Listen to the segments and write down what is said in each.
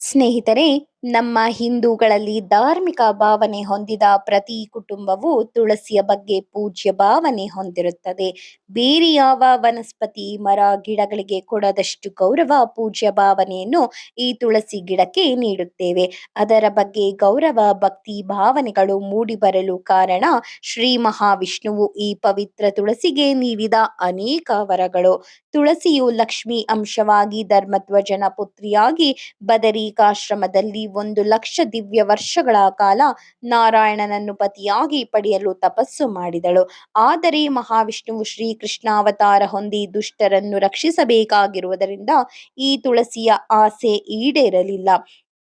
ಸ್ನೇಹಿತರೆ, ನಮ್ಮ ಹಿಂದೂಗಳಲ್ಲಿ ಧಾರ್ಮಿಕ ಭಾವನೆ ಹೊಂದಿದ ಪ್ರತಿ ಕುಟುಂಬವು ತುಳಸಿಯ ಬಗ್ಗೆ ಪೂಜ್ಯ ಭಾವನೆ ಹೊಂದಿರುತ್ತದೆ. ಬೇರೆ ಯಾವ ವನಸ್ಪತಿ, ಮರ, ಗಿಡಗಳಿಗೆ ಕೊಡದಷ್ಟು ಗೌರವ, ಪೂಜ್ಯ ಭಾವನೆಯನ್ನು ಈ ತುಳಸಿ ಗಿಡಕ್ಕೆ ನೀಡುತ್ತೇವೆ. ಅದರ ಬಗ್ಗೆ ಗೌರವ, ಭಕ್ತಿ ಭಾವನೆಗಳು ಮೂಡಿಬರಲು ಕಾರಣ ಶ್ರೀ ಮಹಾವಿಷ್ಣುವು ಈ ಪವಿತ್ರ ತುಳಸಿಗೆ ನೀಡಿದ ಅನೇಕ ವರಗಳು. ತುಳಸಿಯು ಲಕ್ಷ್ಮಿ ಅಂಶವಾಗಿ ಧರ್ಮಧ್ವಜನ ಪುತ್ರಿಯಾಗಿ ಬದರಿಕಾಶ್ರಮದಲ್ಲಿ 1,00,000 ದಿವ್ಯ ವರ್ಷಗಳ ಕಾಲ ನಾರಾಯಣನನ್ನು ಪತಿಯಾಗಿ ಪಡೆಯಲು ತಪಸ್ಸು ಮಾಡಿದಳು. ಆದರೆ ಮಹಾವಿಷ್ಣುವು ಶ್ರೀಕೃಷ್ಣಾವತಾರ ಹೊಂದಿ ದುಷ್ಟರನ್ನು ರಕ್ಷಿಸಬೇಕಾಗಿರುವುದರಿಂದ ಈ ತುಳಸಿಯ ಆಸೆ ಈಡೇರಲಿಲ್ಲ.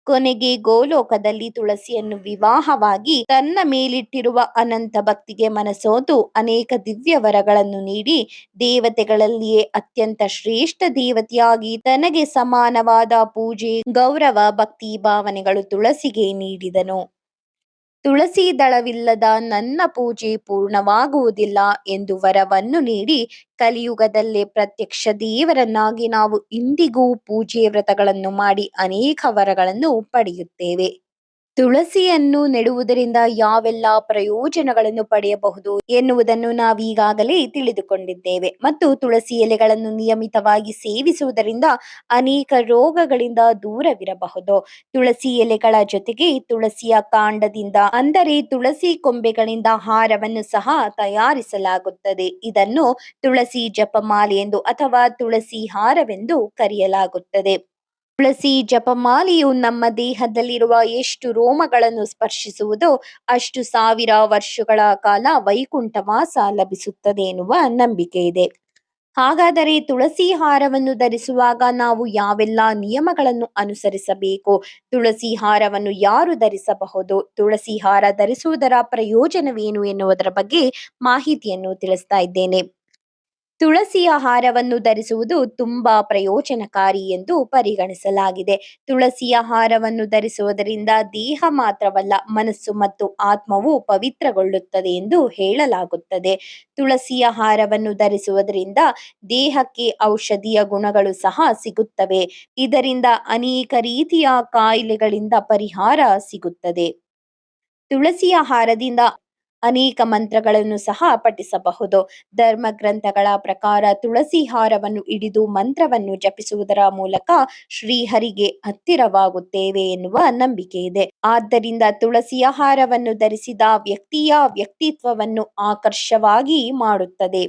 ಕೊನೆಗೆ ಗೋಲೋಕದಲ್ಲಿ ತುಳಸಿಯನ್ನು ವಿವಾಹವಾಗಿ ತನ್ನ ಮೇಲಿಟ್ಟಿರುವ ಅನಂತ ಭಕ್ತಿಗೆ ಮನಸೋತು ಅನೇಕ ದಿವ್ಯ ವರಗಳನ್ನು ನೀಡಿ ದೇವತೆಗಳಲ್ಲಿಯೇ ಅತ್ಯಂತ ಶ್ರೇಷ್ಠ ದೇವತೆಯಾಗಿ ತನಗೆ ಸಮಾನವಾದ ಪೂಜೆ, ಗೌರವ, ಭಕ್ತಿ ಭಾವನೆಗಳು ತುಳಸಿಗೆ ನೀಡಿದನು. ತುಳಸಿ ದಳವಿಲ್ಲದ ನನ್ನ ಪೂಜೆ ಪೂರ್ಣವಾಗುವುದಿಲ್ಲ ಎಂದು ವರವನ್ನು ನೀಡಿ ಕಲಿಯುಗದಲ್ಲೇ ಪ್ರತ್ಯಕ್ಷ ದೇವರನ್ನಾಗಿ ನಾವು ಇಂದಿಗೂ ಪೂಜೆ ವ್ರತಗಳನ್ನು ಮಾಡಿ ಅನೇಕ ವರಗಳನ್ನು ಪಡೆಯುತ್ತೇವೆ. ತುಳಸಿಯನ್ನು ನೆಡುವುದರಿಂದ ಯಾವೆಲ್ಲ ಪ್ರಯೋಜನಗಳನ್ನು ಪಡೆಯಬಹುದು ಎನ್ನುವುದನ್ನು ನಾವೀಗಾಗಲೇ ತಿಳಿದುಕೊಂಡಿದ್ದೇವೆ. ಮತ್ತು ತುಳಸಿ ಎಲೆಗಳನ್ನು ನಿಯಮಿತವಾಗಿ ಸೇವಿಸುವುದರಿಂದ ಅನೇಕ ರೋಗಗಳಿಂದ ದೂರವಿರಬಹುದು. ತುಳಸಿ ಎಲೆಗಳ ಜೊತೆಗೆ ತುಳಸಿಯ ಕಾಂಡದಿಂದ ಅಂದರೆ ತುಳಸಿ ಕೊಂಬೆಗಳಿಂದ ಹಾರವನ್ನು ಸಹ ತಯಾರಿಸಲಾಗುತ್ತದೆ. ಇದನ್ನು ತುಳಸಿ ಜಪಮಾಲೆ ಎಂದು ಅಥವಾ ತುಳಸಿ ಹಾರವೆಂದು ಕರೆಯಲಾಗುತ್ತದೆ. ತುಳಸಿ ಜಪಮಾಲೆಯು ನಮ್ಮ ದೇಹದಲ್ಲಿರುವ ಎಷ್ಟು ರೋಮಗಳನ್ನು ಸ್ಪರ್ಶಿಸುವುದೋ ಅಷ್ಟು 1000 ವರ್ಷಗಳ ಕಾಲ ವೈಕುಂಠವಾಸ ಲಭಿಸುತ್ತದೆ ಎನ್ನುವ ನಂಬಿಕೆ ಇದೆ. ಹಾಗಾದರೆ ತುಳಸಿ ಹಾರವನ್ನು ಧರಿಸುವಾಗ ನಾವು ಯಾವೆಲ್ಲ ನಿಯಮಗಳನ್ನು ಅನುಸರಿಸಬೇಕು? ತುಳಸಿ ಹಾರವನ್ನು ಯಾರು ಧರಿಸಬಹುದು? ತುಳಸಿ ಹಾರ ಧರಿಸುವುದರ ಪ್ರಯೋಜನವೇನು ಎನ್ನುವುದರ ಬಗ್ಗೆ ಮಾಹಿತಿಯನ್ನು ತಿಳಿಸ್ತಾ ಇದ್ದೇನೆ. ತುಳಸಿಯ ಹಾರವನ್ನು ಧರಿಸುವುದು ತುಂಬಾ ಪ್ರಯೋಜನಕಾರಿ ಎಂದು ಪರಿಗಣಿಸಲಾಗಿದೆ. ತುಳಸಿಯ ಹಾರವನ್ನು ಧರಿಸುವುದರಿಂದ ದೇಹ ಮಾತ್ರವಲ್ಲ, ಮನಸ್ಸು ಮತ್ತು ಆತ್ಮವು ಪವಿತ್ರಗೊಳ್ಳುತ್ತದೆ ಎಂದು ಹೇಳಲಾಗುತ್ತದೆ. ತುಳಸಿಯ ಹಾರವನ್ನು ಧರಿಸುವುದರಿಂದ ದೇಹಕ್ಕೆ ಔಷಧೀಯ ಗುಣಗಳು ಸಹ ಸಿಗುತ್ತವೆ. ಇದರಿಂದ ಅನೇಕ ರೀತಿಯ ಕಾಯಿಲೆಗಳಿಂದ ಪರಿಹಾರ ಸಿಗುತ್ತದೆ. ತುಳಸಿಯ ಹಾರದಿಂದ ಅನೇಕ ಮಂತ್ರಗಳನ್ನು ಸಹ ಪಠಿಸಬಹುದು. ಧರ್ಮ ಗ್ರಂಥಗಳ ಪ್ರಕಾರ ತುಳಸಿ ಹಾರವನ್ನು ಹಿಡಿದು ಮಂತ್ರವನ್ನು ಜಪಿಸುವುದರ ಮೂಲಕ ಶ್ರೀಹರಿಗೆ ಹತ್ತಿರವಾಗುತ್ತೇವೆ ಎನ್ನುವ ನಂಬಿಕೆ ಇದೆ. ಆದ್ದರಿಂದ ತುಳಸಿಯ ಹಾರವನ್ನು ಧರಿಸಿದ ವ್ಯಕ್ತಿಯ ವ್ಯಕ್ತಿತ್ವವನ್ನು ಆಕರ್ಷವಾಗಿ ಮಾಡುತ್ತದೆ.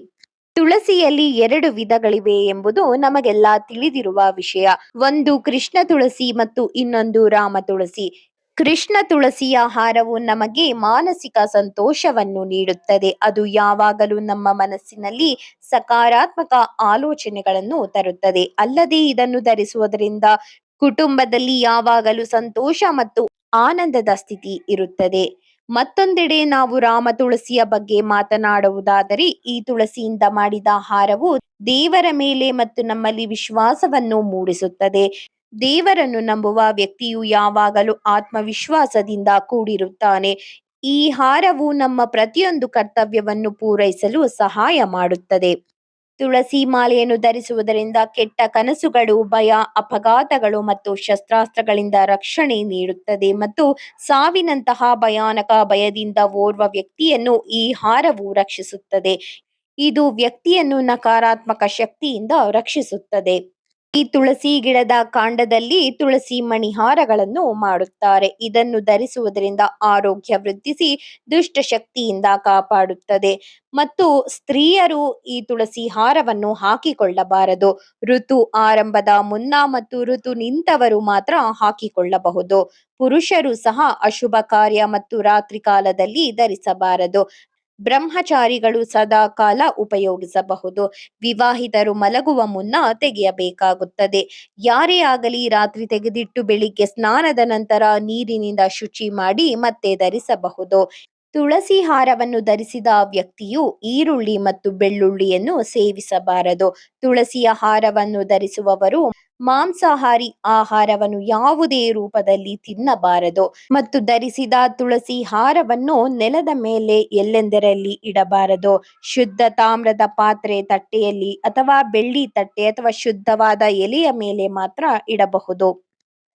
ತುಳಸಿಯಲ್ಲಿ 2 ವಿಧಗಳಿವೆ ಎಂಬುದು ನಮಗೆಲ್ಲ ತಿಳಿದಿರುವ ವಿಷಯ. ಒಂದು ಕೃಷ್ಣ ತುಳಸಿ ಮತ್ತು ಇನ್ನೊಂದು ರಾಮ ತುಳಸಿ. ಕೃಷ್ಣ ತುಳಸಿಯ ಹಾರವು ನಮಗೆ ಮಾನಸಿಕ ಸಂತೋಷವನ್ನು ನೀಡುತ್ತದೆ. ಅದು ಯಾವಾಗಲೂ ನಮ್ಮ ಮನಸ್ಸಿನಲ್ಲಿ ಸಕಾರಾತ್ಮಕ ಆಲೋಚನೆಗಳನ್ನು ತರುತ್ತದೆ. ಅಲ್ಲದೆ ಇದನ್ನು ಧರಿಸುವುದರಿಂದ ಕುಟುಂಬದಲ್ಲಿ ಯಾವಾಗಲೂ ಸಂತೋಷ ಮತ್ತು ಆನಂದದ ಸ್ಥಿತಿ ಇರುತ್ತದೆ. ಮತ್ತೊಂದೆಡೆ ನಾವು ರಾಮ ತುಳಸಿಯ ಬಗ್ಗೆ ಮಾತನಾಡುವುದಾದರೆ, ಈ ತುಳಸಿಯಿಂದ ಮಾಡಿದ ಹಾರವು ದೇವರ ಮೇಲೆ ಮತ್ತು ನಮ್ಮಲ್ಲಿ ವಿಶ್ವಾಸವನ್ನು ಮೂಡಿಸುತ್ತದೆ. ದೇವರನ್ನು ನಂಬುವ ವ್ಯಕ್ತಿಯು ಯಾವಾಗಲೂ ಆತ್ಮವಿಶ್ವಾಸದಿಂದ ಕೂಡಿರುತ್ತಾನೆ. ಈ ಹಾರವು ನಮ್ಮ ಪ್ರತಿಯೊಂದು ಕರ್ತವ್ಯವನ್ನು ಪೂರೈಸಲು ಸಹಾಯ ಮಾಡುತ್ತದೆ. ತುಳಸಿ ಮಾಲೆಯನ್ನು ಧರಿಸುವುದರಿಂದ ಕೆಟ್ಟ ಕನಸುಗಳು, ಭಯ, ಅಪಘಾತಗಳು ಮತ್ತು ಶಸ್ತ್ರಾಸ್ತ್ರಗಳಿಂದ ರಕ್ಷಣೆ ನೀಡುತ್ತದೆ ಮತ್ತು ಸಾವಿನಂತಹ ಭಯಾನಕ ಭಯದಿಂದ ಓರ್ವ ವ್ಯಕ್ತಿಯನ್ನು ಈ ಹಾರವು ರಕ್ಷಿಸುತ್ತದೆ. ಇದು ವ್ಯಕ್ತಿಯನ್ನು ನಕಾರಾತ್ಮಕ ಶಕ್ತಿಯಿಂದ ರಕ್ಷಿಸುತ್ತದೆ. ಈ ತುಳಸಿ ಗಿಡದ ಕಾಂಡದಲ್ಲಿ ತುಳಸಿ ಮಣಿಹಾರಗಳನ್ನು ಮಾಡುತ್ತಾರೆ. ಇದನ್ನು ಧರಿಸುವುದರಿಂದ ಆರೋಗ್ಯ ವೃದ್ಧಿಸಿ ದುಷ್ಟ ಶಕ್ತಿಯಿಂದ ಕಾಪಾಡುತ್ತದೆ. ಮತ್ತು ಸ್ತ್ರೀಯರು ಈ ತುಳಸಿ ಹಾರವನ್ನು ಹಾಕಿಕೊಳ್ಳಬಾರದು. ಋತು ಆರಂಭದ ಮುನ್ನ ಮತ್ತು ಋತು ನಿಂತವರು ಮಾತ್ರ ಹಾಕಿಕೊಳ್ಳಬಹುದು. ಪುರುಷರು ಸಹ ಅಶುಭ ಕಾರ್ಯ ಮತ್ತು ರಾತ್ರಿ ಕಾಲದಲ್ಲಿ ಧರಿಸಬಾರದು. ಬ್ರಹ್ಮಚಾರಿಗಳು ಸದಾ ಕಾಲ ಉಪಯೋಗಿಸಬಹುದು. ವಿವಾಹಿತರು ಮಲಗುವ ಮುನ್ನ ತೆಗೆಯಬೇಕಾಗುತ್ತದೆ. ಯಾರೇ ಆಗಲಿ ರಾತ್ರಿ ತೆಗೆದಿಟ್ಟು ಬೆಳಿಗ್ಗೆ ಸ್ನಾನದ ನಂತರ ನೀರಿನಿಂದ ಶುಚಿ ಮಾಡಿ ಮತ್ತೆ ಧರಿಸಬಹುದು. ತುಳಸಿ ಹಾರವನ್ನು ಧರಿಸಿದ ವ್ಯಕ್ತಿಯು ಈರುಳ್ಳಿ ಮತ್ತು ಬೆಳ್ಳುಳ್ಳಿಯನ್ನು ಸೇವಿಸಬಾರದು. ತುಳಸಿಯ ಹಾರವನ್ನು ಧರಿಸುವವರು ಮಾಂಸಾಹಾರಿ ಆಹಾರವನ್ನು ಯಾವುದೇ ರೂಪದಲ್ಲಿ ತಿನ್ನಬಾರದು ಮತ್ತು ಧರಿಸಿದ ತುಳಸಿ ಹಾರವನ್ನು ನೆಲದ ಮೇಲೆ ಎಲ್ಲೆಂದರಲ್ಲಿ ಇಡಬಾರದು. ಶುದ್ಧ ತಾಮ್ರದ ಪಾತ್ರೆ, ತಟ್ಟೆಯಲ್ಲಿ ಅಥವಾ ಬೆಳ್ಳಿ ತಟ್ಟೆ ಅಥವಾ ಶುದ್ಧವಾದ ಎಲೆಯ ಮೇಲೆ ಮಾತ್ರ ಇಡಬಹುದು.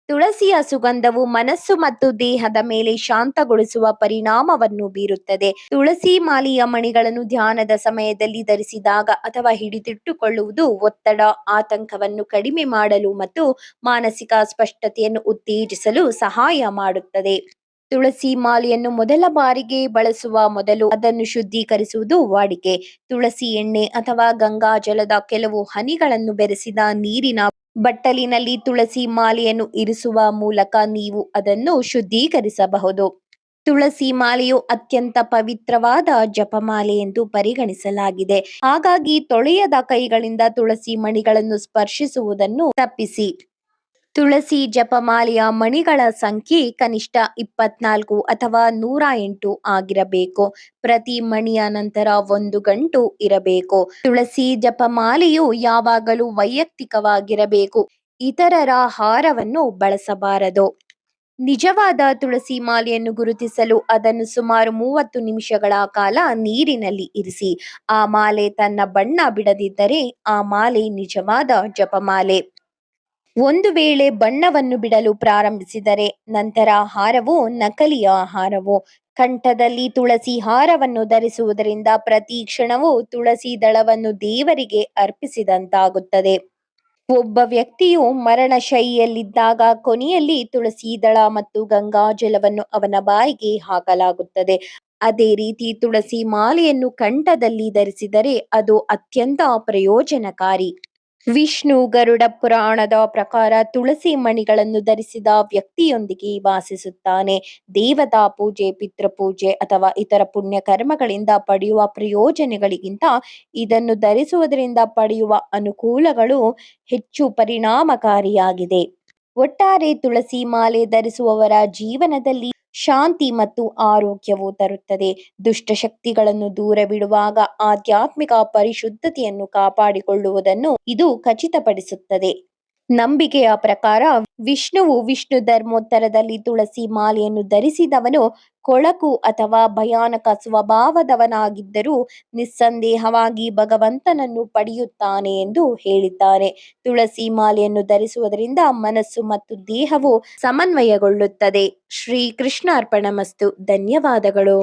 ತುಳಸಿಯ ಸುಗಂಧವು ಮನಸ್ಸು ಮತ್ತು ದೇಹದ ಮೇಲೆ ಶಾಂತಗೊಳಿಸುವ ಪರಿಣಾಮವನ್ನು ಬೀರುತ್ತದೆ. ತುಳಸಿ ಮಾಲೆಯ ಮಣಿಗಳನ್ನು ಧ್ಯಾನದ ಸಮಯದಲ್ಲಿ ಧರಿಸಿದಾಗ ಅಥವಾ ಹಿಡಿದಿಟ್ಟುಕೊಳ್ಳುವುದು ಒತ್ತಡ, ಆತಂಕವನ್ನು ಕಡಿಮೆ ಮಾಡಲು ಮತ್ತು ಮಾನಸಿಕ ಸ್ಪಷ್ಟತೆಯನ್ನು ಉತ್ತೇಜಿಸಲು ಸಹಾಯ ಮಾಡುತ್ತದೆ. ತುಳಸಿ ಮಾಲೆಯನ್ನು ಮೊದಲ ಬಾರಿಗೆ ಬಳಸುವ ಮೊದಲು ಅದನ್ನು ಶುದ್ಧೀಕರಿಸುವುದು ವಾಡಿಕೆ. ತುಳಸಿ ಎಣ್ಣೆ ಅಥವಾ ಗಂಗಾಜಲದ ಕೆಲವು ಹನಿಗಳನ್ನು ಬೆರೆಸಿದ ನೀರಿನ ಬಟ್ಟಲಿನಲ್ಲಿ ತುಳಸಿ ಮಾಲೆಯನ್ನು ಇರಿಸುವ ಮೂಲಕ ನೀವು ಅದನ್ನು ಶುದ್ಧೀಕರಿಸಬಹುದು. ತುಳಸಿ ಮಾಲೆಯು ಅತ್ಯಂತ ಪವಿತ್ರವಾದ ಜಪಮಾಲೆ ಎಂದು ಪರಿಗಣಿಸಲಾಗಿದೆ. ಹಾಗಾಗಿ ತೊಳೆಯದ ಕೈಗಳಿಂದ ತುಳಸಿ ಮಣಿಗಳನ್ನು ಸ್ಪರ್ಶಿಸುವುದನ್ನು ತಪ್ಪಿಸಿ. ತುಳಸಿ ಜಪಮಾಲೆಯ ಮಣಿಗಳ ಸಂಖ್ಯೆ ಕನಿಷ್ಠ 24 ಅಥವಾ 108 ಆಗಿರಬೇಕು. ಪ್ರತಿ ಮಣಿಯ ನಂತರ 1 ಗಂಟು ಇರಬೇಕು. ತುಳಸಿ ಜಪಮಾಲೆಯು ಯಾವಾಗಲೂ ವೈಯಕ್ತಿಕವಾಗಿರಬೇಕು. ಇತರರ ಹಾರವನ್ನು ಬಳಸಬಾರದು. ನಿಜವಾದ ತುಳಸಿ ಮಾಲೆಯನ್ನು ಗುರುತಿಸಲು ಅದನ್ನು ಸುಮಾರು 30 ನಿಮಿಷಗಳ ಕಾಲ ನೀರಿನಲ್ಲಿ ಇರಿಸಿ. ಆ ಮಾಲೆ ತನ್ನ ಬಣ್ಣ ಬಿಡದಿದ್ದರೆ ಆ ಮಾಲೆ ನಿಜವಾದ ಜಪಮಾಲೆ. ಒಂದು ವೇಳೆ ಬಣ್ಣವನ್ನು ಬಿಡಲು ಪ್ರಾರಂಭಿಸಿದರೆ ನಂತರ ಹಾರವು ನಕಲಿಯ ಹಾರವು. ಕಂಠದಲ್ಲಿ ತುಳಸಿ ಹಾರವನ್ನು ಧರಿಸುವುದರಿಂದ ಪ್ರತಿ ಕ್ಷಣವೂ ತುಳಸಿ ದಳವನ್ನು ದೇವರಿಗೆ ಅರ್ಪಿಸಿದಂತಾಗುತ್ತದೆ. ಒಬ್ಬ ವ್ಯಕ್ತಿಯು ಮರಣಶೈಲಿಯಲ್ಲಿದ್ದಾಗ ಕೊನೆಯಲ್ಲಿ ತುಳಸಿ ದಳ ಮತ್ತು ಗಂಗಾಜಲವನ್ನು ಅವನ ಬಾಯಿಗೆ ಹಾಕಲಾಗುತ್ತದೆ. ಅದೇ ರೀತಿ ತುಳಸಿ ಮಾಲೆಯನ್ನು ಕಂಠದಲ್ಲಿ ಧರಿಸಿದರೆ ಅದು ಅತ್ಯಂತ ಪ್ರಯೋಜನಕಾರಿ. ವಿಷ್ಣು ಗರುಡ ಪುರಾಣದ ಪ್ರಕಾರ ತುಳಸಿ ಮಣಿಗಳನ್ನು ಧರಿಸಿದ ವ್ಯಕ್ತಿಯೊಂದಿಗೆ ವಾಸಿಸುತ್ತಾನೆ. ದೇವತಾ ಪೂಜೆ, ಪಿತೃಪೂಜೆ ಅಥವಾ ಇತರ ಪುಣ್ಯ ಕರ್ಮಗಳಿಂದ ಪಡೆಯುವ ಪ್ರಯೋಜನಗಳಿಗಿಂತ ಇದನ್ನು ಧರಿಸುವುದರಿಂದ ಪಡೆಯುವ ಅನುಕೂಲಗಳು ಹೆಚ್ಚು ಪರಿಣಾಮಕಾರಿಯಾಗಿದೆ. ಒಟ್ಟಾರೆ ತುಳಸಿ ಮಾಲೆ ಧರಿಸುವವರ ಜೀವನದಲ್ಲಿ ಶಾಂತಿ ಮತ್ತು ಆರೋಗ್ಯವು ತರುತ್ತದೆ. ದುಷ್ಟಶಕ್ತಿಗಳನ್ನು ದೂರವಿಡುವಾಗ ಆಧ್ಯಾತ್ಮಿಕ ಪರಿಶುದ್ಧತೆಯನ್ನು ಕಾಪಾಡಿಕೊಳ್ಳುವುದನ್ನು ಇದು ಖಚಿತಪಡಿಸುತ್ತದೆ. ನಂಬಿಕೆಯ ಪ್ರಕಾರ ವಿಷ್ಣುವು ವಿಷ್ಣು ಧರ್ಮೋತ್ತರದಲ್ಲಿ ತುಳಸಿ ಮಾಲೆಯನ್ನು ಧರಿಸಿದವನು ಕೊಳಕು ಅಥವಾ ಭಯಾನಕ ಸ್ವಭಾವದವನಾಗಿದ್ದರೂ ನಿಸ್ಸಂದೇಹವಾಗಿ ಭಗವಂತನನ್ನು ಪಡೆಯುತ್ತಾನೆ ಎಂದು ಹೇಳಿದ್ದಾರೆ. ತುಳಸಿ ಮಾಲೆಯನ್ನು ಧರಿಸುವುದರಿಂದ ಮನಸ್ಸು ಮತ್ತು ದೇಹವು ಸಮನ್ವಯಗೊಳ್ಳುತ್ತದೆ. ಶ್ರೀ ಕೃಷ್ಣಾರ್ಪಣಮಸ್ತು. ಧನ್ಯವಾದಗಳು.